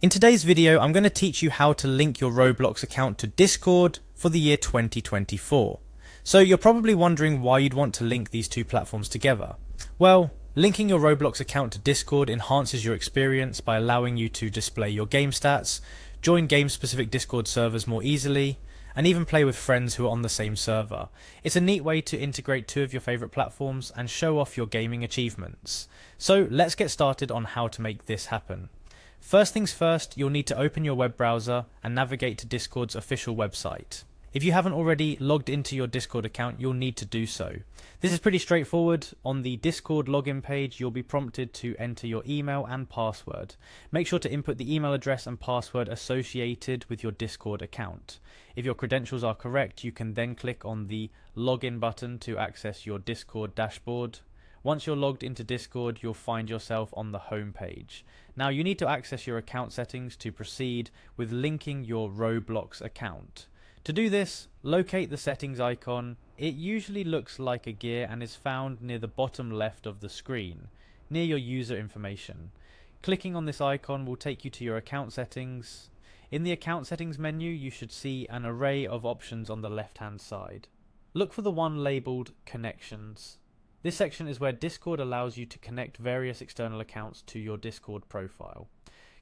In today's video, I'm going to teach you how to link your Roblox account to Discord for the year 2024. So you're probably wondering why you'd want to link these two platforms together. Well, linking your Roblox account to Discord enhances your experience by allowing you to display your game stats, join game-specific Discord servers more easily, and even play with friends who are on the same server. It's a neat way to integrate two of your favourite platforms and show off your gaming achievements. So let's get started on how to make this happen. First things first, you'll need to open your web browser and navigate to Discord's official website. If you haven't already logged into your Discord account, you'll need to do so. This is pretty straightforward. On the Discord login page, you'll be prompted to enter your email and password. Make sure to input the email address and password associated with your Discord account. If your credentials are correct, you can then click on the login button to access your Discord dashboard. Once you're logged into Discord, you'll find yourself on the home page. Now you need to access your account settings to proceed with linking your Roblox account. To do this, locate the settings icon. It usually looks like a gear and is found near the bottom left of the screen, near your user information. Clicking on this icon will take you to your account settings. In the account settings menu, you should see an array of options on the left-hand side. Look for the one labelled Connections. This section is where Discord allows you to connect various external accounts to your Discord profile.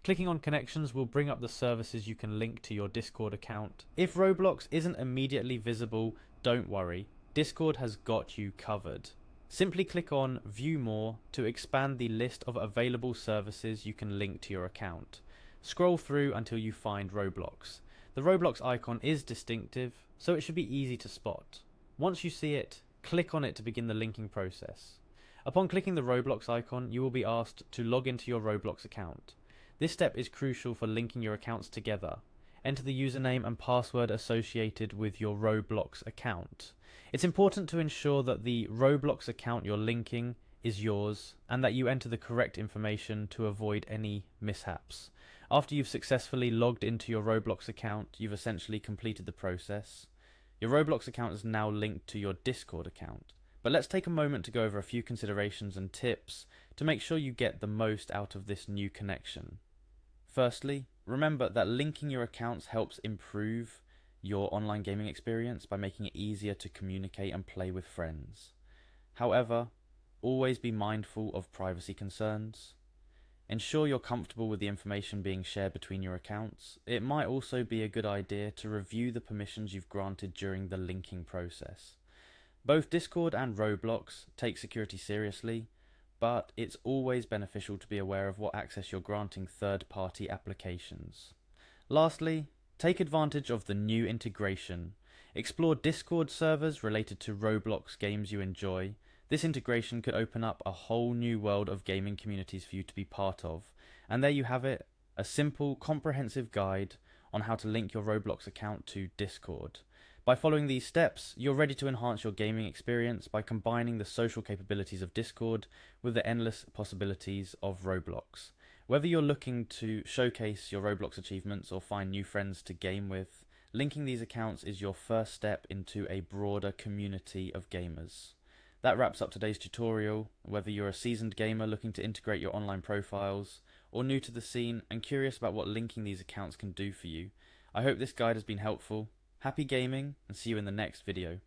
Clicking on Connections will bring up the services you can link to your Discord account. If Roblox isn't immediately visible, don't worry. Discord has got you covered. Simply click on View More to expand the list of available services you can link to your account. Scroll through until you find Roblox. The Roblox icon is distinctive, so it should be easy to spot. Once you see it, click on it to begin the linking process. Upon clicking the Roblox icon, you will be asked to log into your Roblox account. This step is crucial for linking your accounts together. Enter the username and password associated with your Roblox account. It's important to ensure that the Roblox account you're linking is yours and that you enter the correct information to avoid any mishaps. After you've successfully logged into your Roblox account, you've essentially completed the process. Your Roblox account is now linked to your Discord account. But let's take a moment to go over a few considerations and tips to make sure you get the most out of this new connection. Firstly, remember that linking your accounts helps improve your online gaming experience by making it easier to communicate and play with friends. However, always be mindful of privacy concerns. Ensure you're comfortable with the information being shared between your accounts. It might also be a good idea to review the permissions you've granted during the linking process. Both Discord and Roblox take security seriously, but it's always beneficial to be aware of what access you're granting third-party applications. Lastly, take advantage of the new integration. Explore Discord servers related to Roblox games you enjoy. This integration could open up a whole new world of gaming communities for you to be part of. And there you have it, a simple, comprehensive guide on how to link your Roblox account to Discord. By following these steps, you're ready to enhance your gaming experience by combining the social capabilities of Discord with the endless possibilities of Roblox. Whether you're looking to showcase your Roblox achievements or find new friends to game with, linking these accounts is your first step into a broader community of gamers. That wraps up today's tutorial. Whether you're a seasoned gamer looking to integrate your online profiles, or new to the scene and curious about what linking these accounts can do for you, I hope this guide has been helpful. Happy gaming, and see you in the next video.